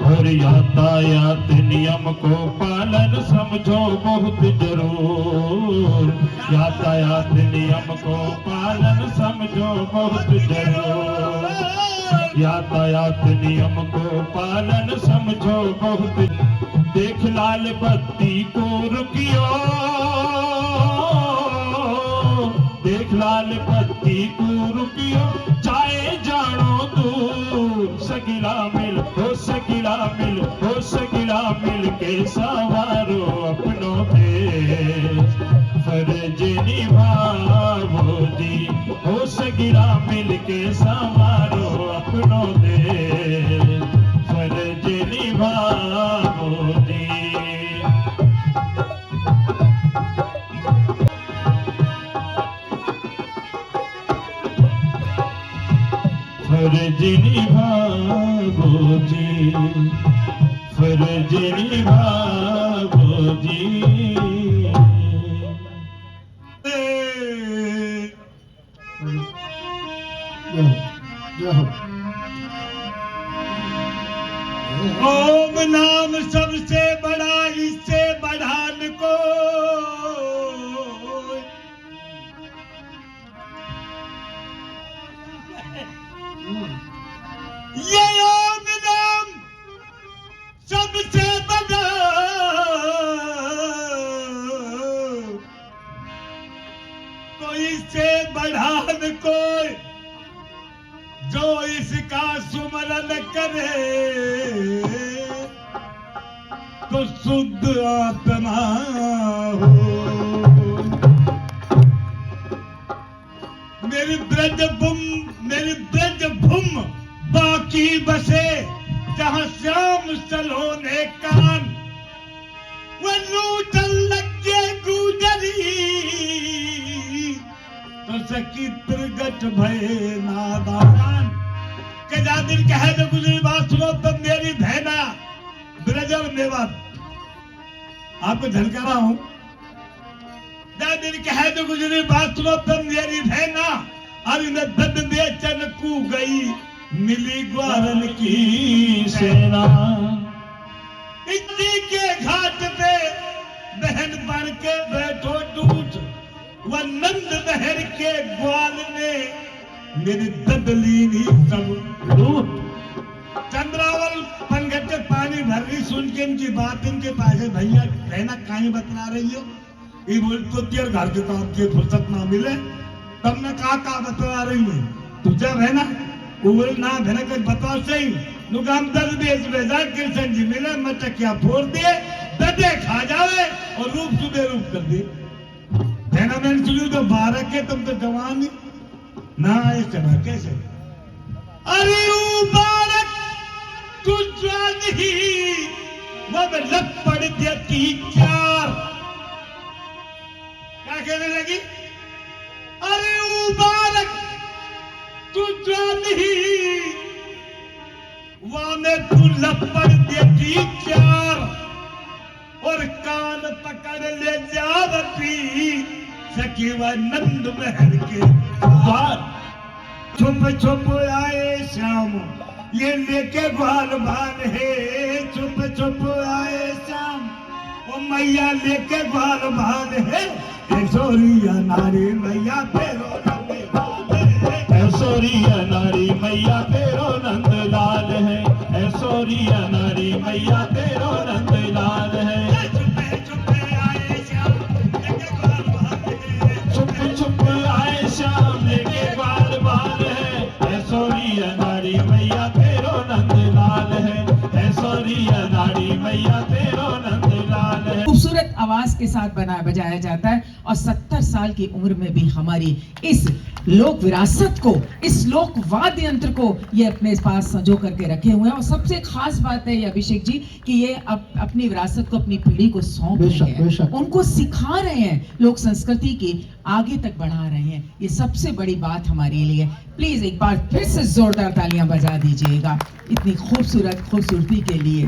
और यातायात नियम को पालन समझो बहुत जरूर, यातायात नियम को पालन समझो बहुत जरूर, यातायात नियम को पालन समझो बहुत। देख लाल बत्ती को रुकियो, देख लाल बत्ती को रुकियो, चाहे जानो दूर। सगिला मिल हो सगिला मिल, हो सगिला मिल के सवारो अपनों देश, फर्ज निभावो जी। हो सगिला मिल के सवारो अपनों देश, फर्ज निभावो जी। फर्ज निभावो जी, फर्ज निभावो जी। जय हो। ओम नाम सबसे बड़ा, इससे बढ़ान को ये ओम नाम सबसे बड़ा, कोई से बढ़ान कोई, जो इसका सुमरन करे तो शुद्ध आत्मा हो। मेरी ब्रज भूम बाकी बसे, जहां श्याम सलोने कान, वो लूटन लगे गुजरी, तो सकी प्रगट भय नादान। के जा दिन कहे जो गुजरी बात सुनो तब मेरी बहना ब्रजल मेवा, आपको झलका रहा हूं। जा दिन कहे जो गुजरी बात सुनो तब मेरी बहना, अरे न दद बेचन कू गई, मिली ग्वारन की सेना। इतनी के घाट पे बहन बन के बैठो टूट, वह नंद नहर के ग्वाल ने मेरी ददलीनी सब लूट। चंद्रावल पनघट पानी भर रही, सुन के इनकी बात इनके पास है, भैया बहना कहीं बतला रही हो, ये बोल तो तेरे घर के काम के फुर्सत ना मिले, तब मैं का बतला रही हूँ तुझे बहना, उबल ना बहना कुछ बताओ सही। नुकाम दस बेच बेजा कृष्ण जी मिले, मटकिया फोड़ दिए, ददे खा जावे और रूप सुबह रूप कर दिए। बहना मैंने सुनी तो 12 के, तुम तो जवान ही ना आए चला कैसे। अरे मुबारक तू जवान ही, वो में लग पड़ देती 4। क्या कहने लगी? अरे मुबारक तू जवान ही, वहां में तू लपड़ देती 4, और कान पकड़ ले जावती सखी व नंद महल के द्वार। छुप छुप आए श्याम, ये लेके ग्वाल भान है, छुप छुप आए श्याम, ओ मैया लेके ग्वाल भान है। ऐसोरिया नारी मैया तेरो नंद लाल है, ऐसोरिया नारी मैया तेरो नंद लाल है, ऐसोरिया नारी मैया तेरो नंद लाल है। छुप आए श्याम लेके ग्वाल भान है, छुप आए श्याम लेके ग्वाल भान है, ऐसोरिया नारी मैया तेरो नंद लाल है, ऐसोरिया नारी मैया तेरो नंद लाल है। खूबसूरत आवाज के साथ बजाया जाता है, और 70 साल की उम्र में भी हमारी इस लोक विरासत को, इस लोक वाद्य यंत्र को ये अपने पास संजो करके रखे हुए हैं। और सबसे खास बात है ये अभिषेक जी कि ये अपनी विरासत को अपनी पीढ़ी को सौंप रहे हैं, उनको सिखा रहे हैं, लोक संस्कृति की आगे तक बढ़ा रहे हैं। ये सबसे बड़ी बात हमारे लिए। प्लीज एक बार फिर से जोरदार तालियां बजा दीजिएगा इतनी खूबसूरती के लिए।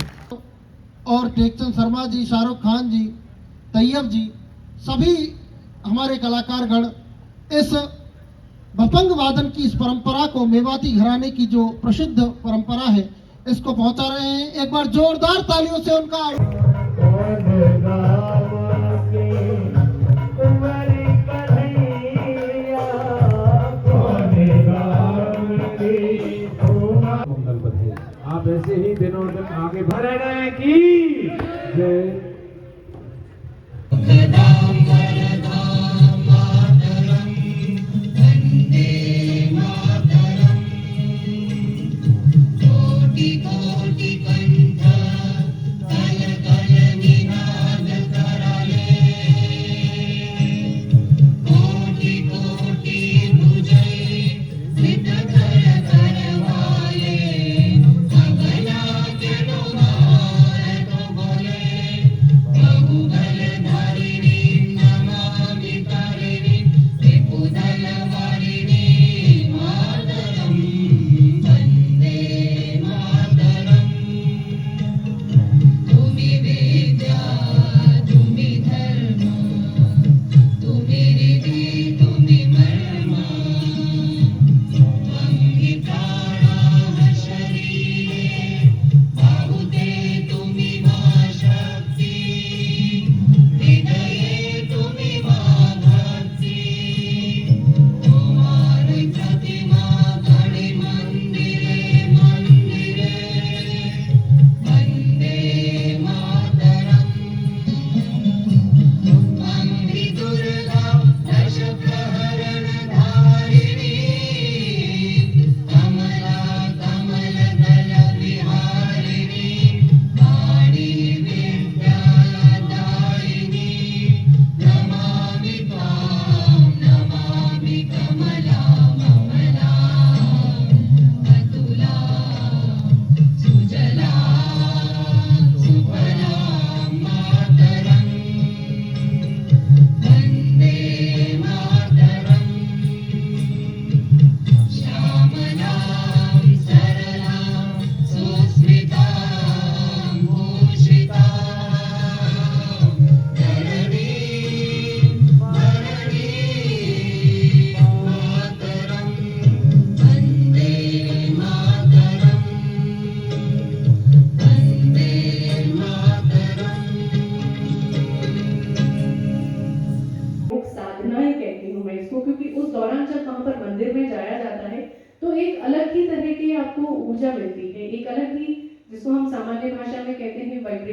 और टेकचंद शर्मा जी, शाहरुख खान जी, तैयब जी, सभी हमारे कलाकारगण इस भपंग वादन की इस परंपरा को, मेवाती घराने की जो प्रसिद्ध परंपरा है, इसको पहुंचा रहे हैं। एक बार जोरदार तालियों से उनका आप ऐसे ही दिनों दिन आगे बढ़ रहे की जय।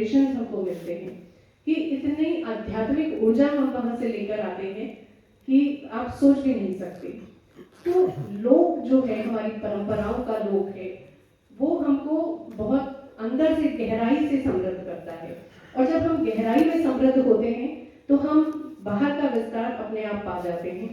वाइब्रेशंस हमको मिलते हैं कि इतनी आध्यात्मिक ऊर्जा हम वहां से लेकर आते हैं कि आप सोच भी नहीं सकते। तो लोक जो है, हमारी परंपराओं का लोक है, वो हमको बहुत अंदर से गहराई से समृद्ध करता है। और जब हम गहराई में समृद्ध होते हैं तो हम बाहर का विस्तार अपने आप पा जाते हैं।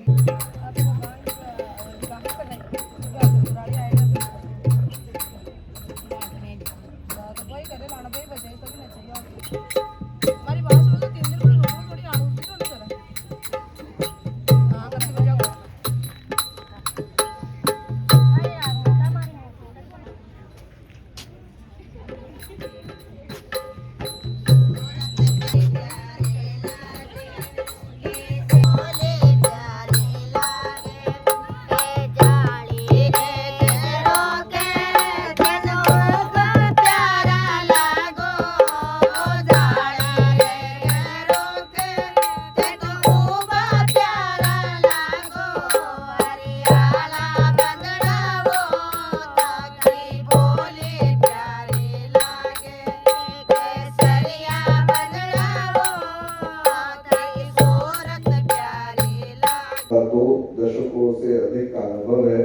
का 2 दशकों से अधिक का अनुभव है।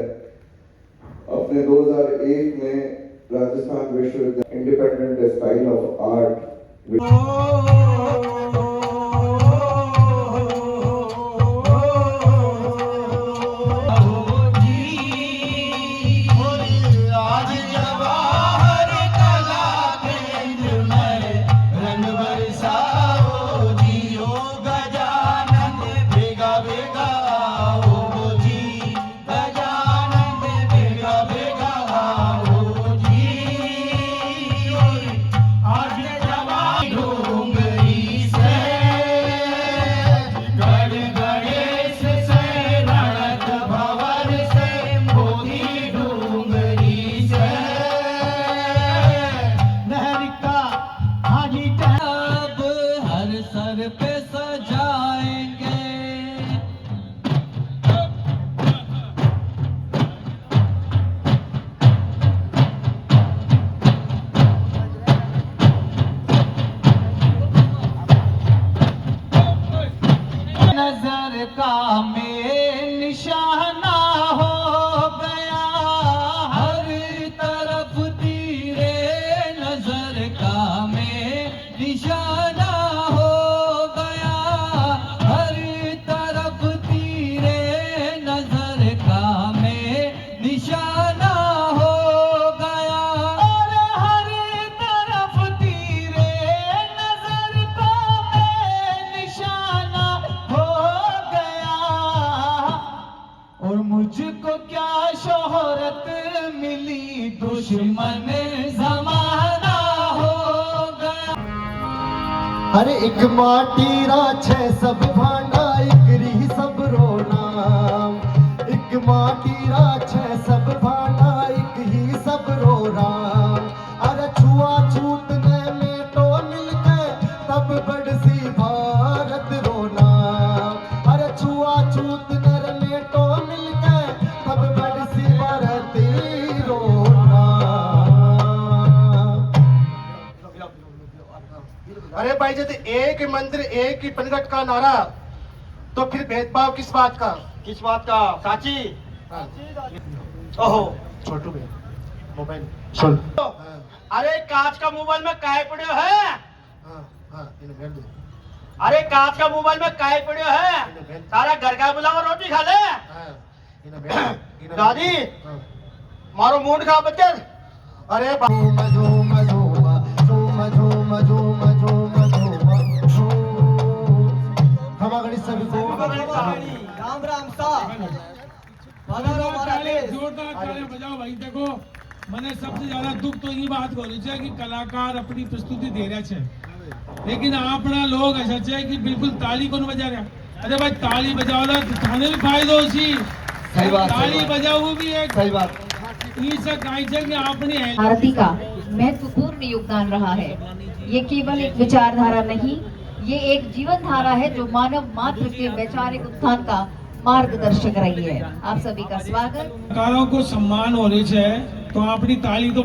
अपने 2001 में राजस्थान विश्वविद्यालय इंडिपेंडेंट स्टाइल ऑफ आर्ट नजर का में निशाना हो गया, हर तरफ तेरे नजर का में निशाना हो गया, हर तरफ तेरे नजर का में निशाना हो गया, और हर तरफ तेरे नजर का में निशाना हो गया, और मुझको क्या शोहरत मिली, दुश्मन जमाना हो गया। अरे एक माटी राछे सब भांडा, एक री सब रोना, एक माटी राछे सब भांडा, एक ही सब रोना। अरे छुआ छूत ने में तो मिलके तब बड़सी भारत रोना, अरे छुआ छूत नर में तो मिलके तब बड़सी भारत रोना। अरे भाई जब एक मंदिर एक ही पंगत का नारा, तो फिर भेदभाव किस बात का? किस बात का साची? ओहो छोटू भाई मोबाइल सुन। अरे कांच का मोबाइल में काहे पड़े है? अरे कांच का मोबाइल में काहे पड़े है? सारा घर का बुलाओ, रोटी खा ले। दादी मारो मूड खा बच्चे। अरे राम राम सा जोरदार ताली बजाओ भाई। देखो मैंने सबसे ज्यादा दुख तो ये बात हो रही है कि कलाकार अपनी प्रस्तुति दे रहे हैं, लेकिन अपना लोग ऐसा है कि बिल्कुल ताली को नहीं बजा रहा। अरे भाई ताली बजाओ ना, थाने भी फायदो सी। सही बात, ताली बजाओ वो भी एक सही बात। आपने भारती का महत्वपूर्ण योगदान रहा है। ये केवल एक विचारधारा नहीं, ये एक जीवन धारा है जो मानव मात्र के वैचारिक उत्थान का मार्गदर्शक रही है। आप सभी का स्वागत। कलाकारों को सम्मान हो रही है तो अपनी ताली तो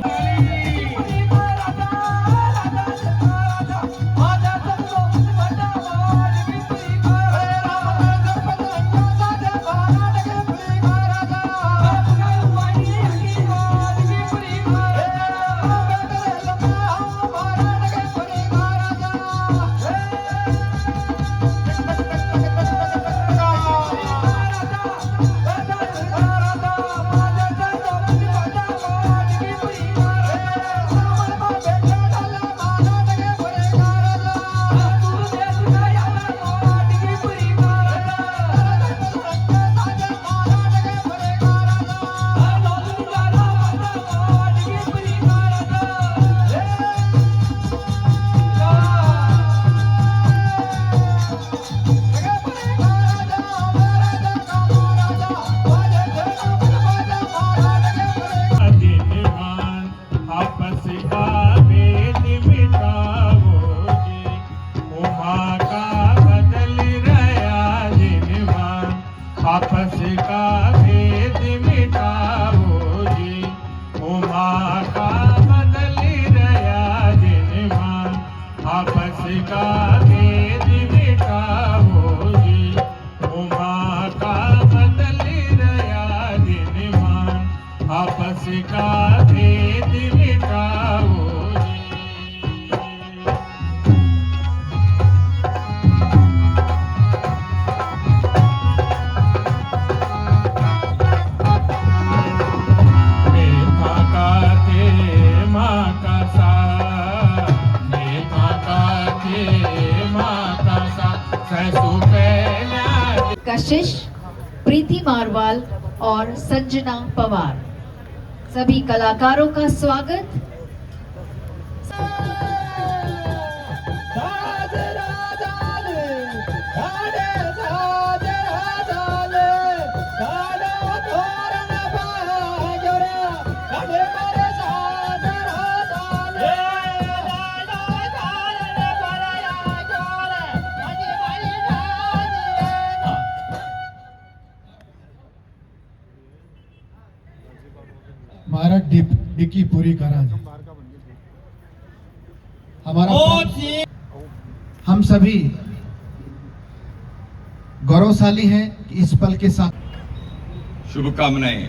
आपस का भेद मिटाओ जी, उमा का बदल रहा दिनमान, आपस का भेद मिटाओ जी। मेघा का ते माँ का सा, मेघा का ते माँ का सा, ससु पहला कशिश, प्रीति मारवाल और संजना पवार, सभी कलाकारों का स्वागत। हमारा डिक्की पूरी करा जी। हमारा हम सभी गौरवशाली हैं कि इस पल के साथ शुभकामनाएं।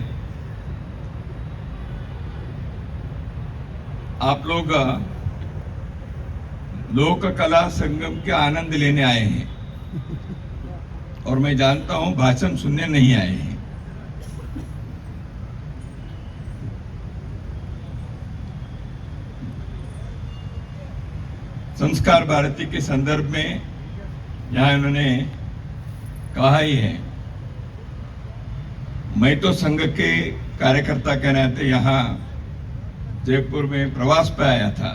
आप लोग लोक कला संगम के आनंद लेने आए हैं और मैं जानता हूं भाषण सुनने नहीं आए हैं। संस्कार भारती के संदर्भ में यहाँ इन्होंने कहा ही है। मैं तो संघ के कार्यकर्ता के नाते यहाँ जयपुर में प्रवास पे आया था।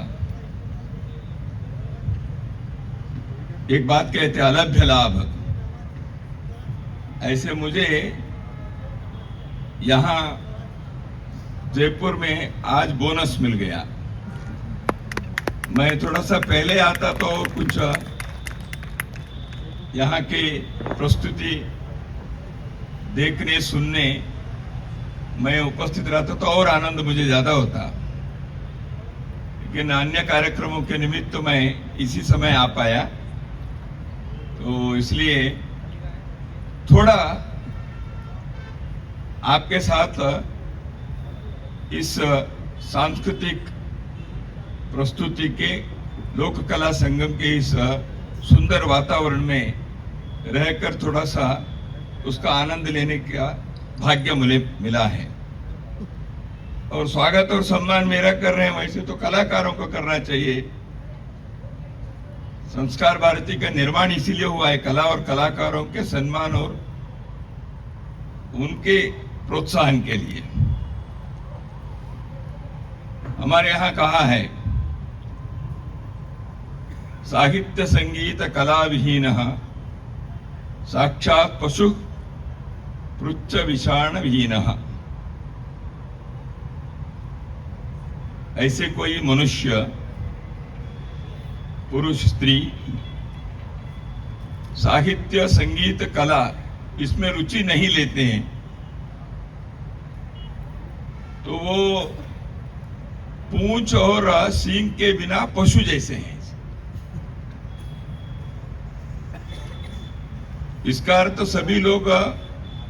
एक बात कहते अलभ्य लाभ, ऐसे मुझे यहाँ जयपुर में आज बोनस मिल गया। मैं थोड़ा सा पहले आता तो कुछ यहाँ के प्रस्तुति देखने सुनने मैं उपस्थित रहता तो और आनंद मुझे ज्यादा होता, लेकिन अन्य कार्यक्रमों के निमित्त तो मैं इसी समय आ पाया, तो इसलिए थोड़ा आपके साथ इस सांस्कृतिक प्रस्तुति के लोक कला संगम के इस सुंदर वातावरण में रहकर थोड़ा सा उसका आनंद लेने का भाग्य मुझे मिला है। और स्वागत और सम्मान मेरा कर रहे हैं, वैसे तो कलाकारों को करना चाहिए। संस्कार भारती का निर्माण इसीलिए हुआ है, कला और कलाकारों के सम्मान और उनके प्रोत्साहन के लिए। हमारे यहाँ कहा है, साहित्य संगीत कला विहीन साक्षात पशु पृच्छ विषाण विहीन। ऐसे कोई मनुष्य, पुरुष स्त्री साहित्य संगीत कला इसमें रुचि नहीं लेते हैं तो वो पूंछ और सींग के बिना पशु जैसे हैं। इसका अर्थ तो सभी लोग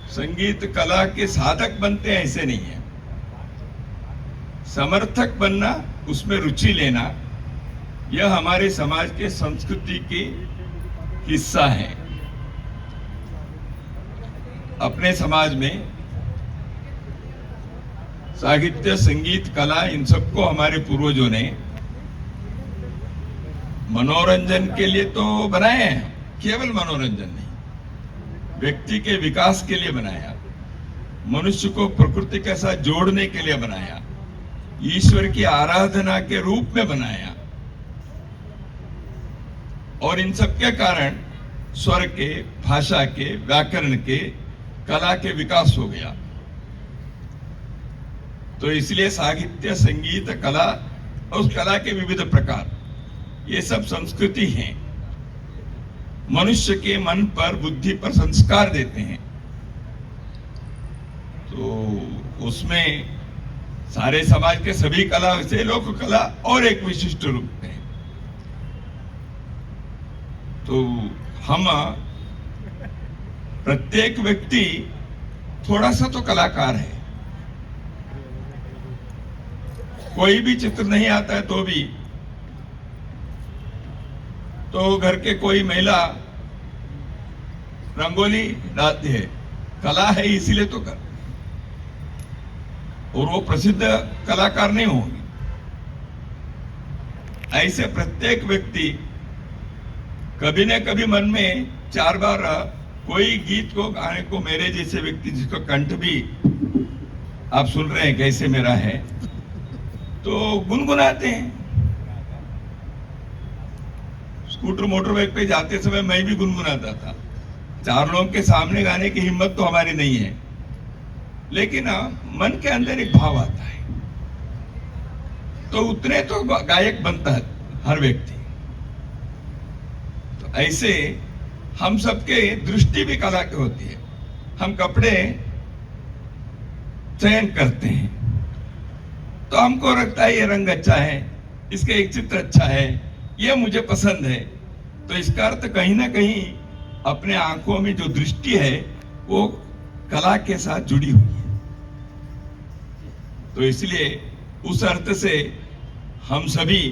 संगीत कला के साधक बनते हैं, ऐसे नहीं है। समर्थक बनना, उसमें रुचि लेना, यह हमारे समाज के संस्कृति की हिस्सा है। अपने समाज में साहित्य संगीत कला इन सबको हमारे पूर्वजों ने मनोरंजन के लिए तो बनाए हैं, केवल मनोरंजन नहीं, व्यक्ति के विकास के लिए बनाया, मनुष्य को प्रकृति के साथ जोड़ने के लिए बनाया, ईश्वर की आराधना के रूप में बनाया। और इन सब के कारण स्वर के, भाषा के, व्याकरण के, कला के विकास हो गया। तो इसलिए साहित्य संगीत कला और उस कला के विविध प्रकार, ये सब संस्कृति हैं, मनुष्य के मन पर, बुद्धि पर संस्कार देते हैं। तो उसमें सारे समाज के सभी कला से लोक कला और एक विशिष्ट रूप है। तो हम प्रत्येक व्यक्ति थोड़ा सा तो कलाकार है। कोई भी चित्र नहीं आता है तो घर के कोई महिला रंगोली डालती है, कला है इसीलिए तो कर, और वो प्रसिद्ध कलाकार नहीं होंगे। ऐसे प्रत्येक व्यक्ति कभी न कभी मन में 4 बार कोई गीत को गाने को, मेरे जैसे व्यक्ति जिसको कंठ भी आप सुन रहे हैं कैसे मेरा है, तो गुनगुनाते हैं। स्कूटर मोटरबाइक पे जाते समय मैं भी गुनगुनाता था। 4 लोगों के सामने गाने की हिम्मत तो हमारी नहीं है, लेकिन मन के अंदर एक भाव आता है तो उतने तो गायक बनता है हर व्यक्ति। तो ऐसे हम सबके दृष्टि भी कला की होती है। हम कपड़े चयन करते हैं तो हमको लगता है ये रंग अच्छा है, इसका एक चित्र अच्छा है, ये मुझे पसंद है। तो इसका अर्थ कहीं ना कहीं अपने आंखों में जो दृष्टि है वो कला के साथ जुड़ी हुई है। तो इसलिए उस अर्थ से हम सभी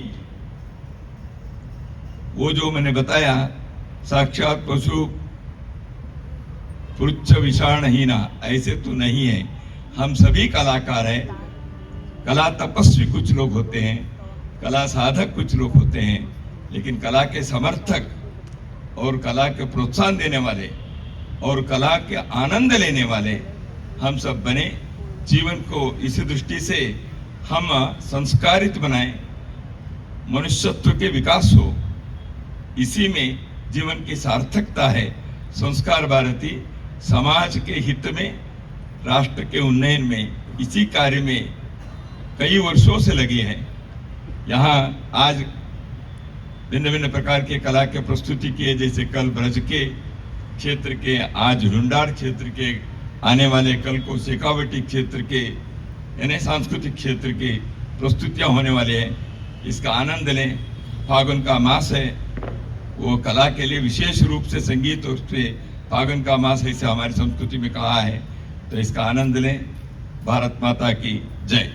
वो जो मैंने बताया, साक्षात पशु पुच्छ विषाणहीना, ऐसे तो नहीं है। हम सभी कलाकार हैं। कला तपस्वी कुछ लोग होते हैं, कला साधक कुछ लोग होते हैं, लेकिन कला के समर्थक और कला के प्रोत्साहन देने वाले और कला के आनंद लेने वाले हम सब बने। जीवन को इस दृष्टि से हम संस्कारित बनाएं, मनुष्यत्व के विकास हो, इसी में जीवन की सार्थकता है। संस्कार भारती समाज के हित में, राष्ट्र के उन्नयन में, इसी कार्य में कई वर्षों से लगी है। यहाँ आज भिन्न भिन्न प्रकार के कला के प्रस्तुति किए, जैसे कल ब्रज के क्षेत्र के, आज हुंडार क्षेत्र के, आने वाले कल को शेखावटी क्षेत्र के, यानी सांस्कृतिक क्षेत्र के प्रस्तुतियां होने वाले हैं। इसका आनंद लें। फागुन का मास है, वो कला के लिए विशेष रूप से संगीत और फागुन का मास ऐसे हमारी संस्कृति में कहा है, तो इसका आनंद लें। भारत माता की जय।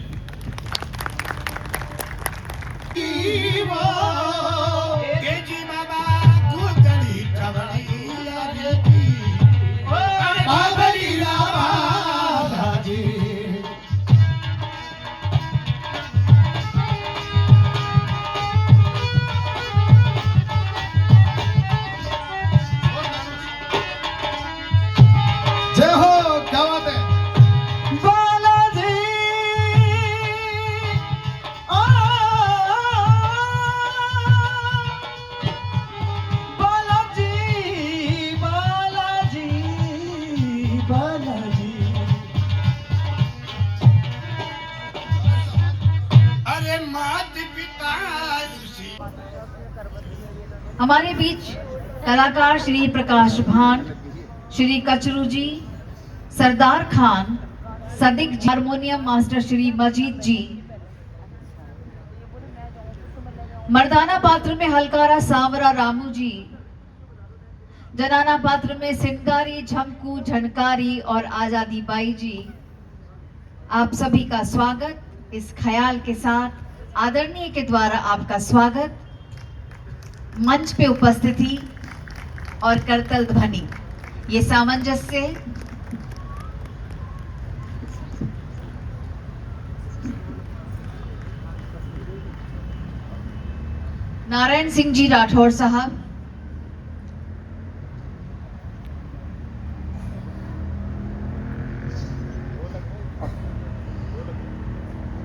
जय हो, क्या बात है। हमारे बीच कलाकार श्री प्रकाश भान, श्री कचरू जी, सरदार खान, सदिक जी, हारमोनियम मास्टर श्री मजीद जी, मर्दाना पात्र में हलकारा सांवरा रामू जी, जनाना पात्र में सिंगारी झमकू झनकारी और आजादी बाई जी। आप सभी का स्वागत। इस ख्याल के साथ आदरणीय के द्वारा आपका स्वागत। मंच पे उपस्थिति और करतल ध्वनि, ये सामंजस्य। नारायण सिंह जी राठौर साहब,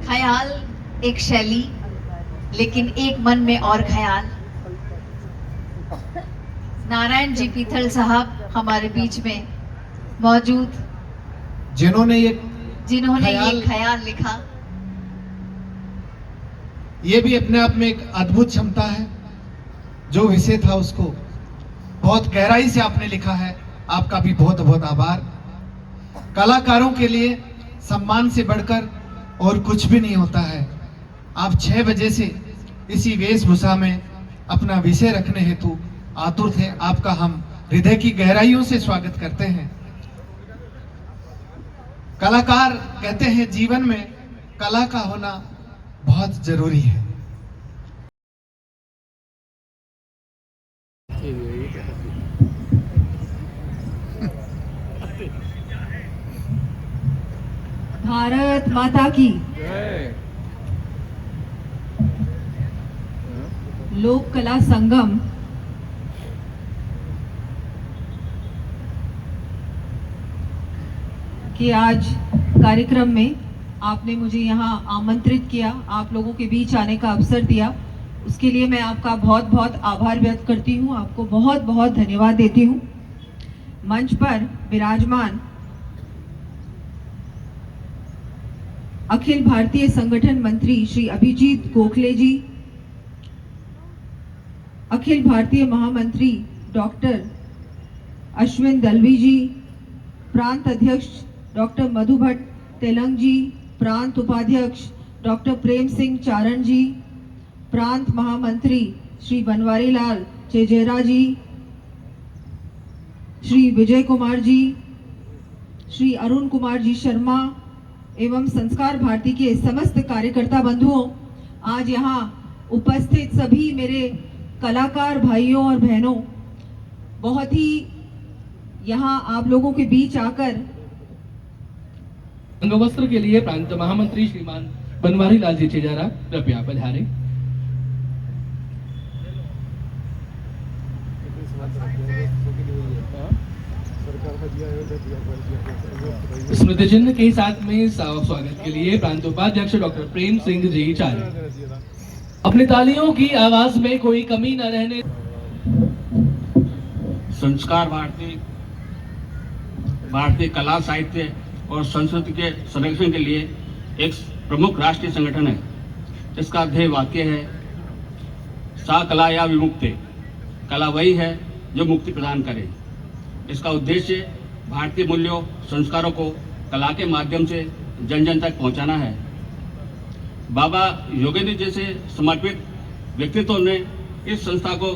ख्याल एक शैली, लेकिन एक मन में और ख्याल। नारायण जी पीथल साहब हमारे बीच में मौजूद, जिन्होंने ये ख्याल लिखा। ये भी अपने आप में एक अद्भुत क्षमता है। जो विषय था उसको बहुत गहराई से आपने लिखा है। आपका भी बहुत बहुत आभार। कलाकारों के लिए सम्मान से बढ़कर और कुछ भी नहीं होता है। आप 6 बजे से इसी वेशभूषा में अपना विषय रखने हेतु आतुर थे। आपका हम हृदय की गहराइयों से स्वागत करते हैं। कलाकार कहते हैं जीवन में कला का होना बहुत जरूरी है। भारत माता की लोक कला संगम के आज कार्यक्रम में आपने मुझे यहाँ आमंत्रित किया, आप लोगों के बीच आने का अवसर दिया, उसके लिए मैं आपका बहुत बहुत आभार व्यक्त करती हूँ। आपको बहुत बहुत धन्यवाद देती हूँ। मंच पर विराजमान अखिल भारतीय संगठन मंत्री श्री अभिजीत गोखले जी, अखिल भारतीय महामंत्री डॉक्टर अश्विन दलवी जी, प्रांत अध्यक्ष डॉक्टर मधु भट्ट तेलंग जी, प्रांत उपाध्यक्ष डॉक्टर प्रेम सिंह चारण जी, प्रांत महामंत्री श्री बनवारी लाल चेजेरा जी, श्री विजय कुमार जी, श्री अरुण कुमार जी शर्मा एवं संस्कार भारती के समस्त कार्यकर्ता बंधुओं, आज यहाँ उपस्थित सभी मेरे कलाकार भाइयों और बहनों, बहुत ही यहाँ आप लोगों के बीच आकर अंगवस्त्र के लिए प्रांत महामंत्री श्रीमान बनवारी लाल जी चेजारा कृपया पधारें। स्मृति चिन्ह के साथ में स्वागत के लिए प्रांत उपाध्यक्ष डॉक्टर प्रेम सिंह जी चारे। अपनी तालियों की आवाज में कोई कमी न रहने। संस्कार भारतीय कला साहित्य और संस्कृति के संरक्षण के लिए एक प्रमुख राष्ट्रीय संगठन है। इसका ध्येय वाक्य है सा कला या विमुक्ति। कला वही है जो मुक्ति प्रदान करे। इसका उद्देश्य भारतीय मूल्यों संस्कारों को कला के माध्यम से जन जन तक पहुंचाना है। बाबा योगेंद्र जैसे समर्पित व्यक्तित्व ने इस संस्था को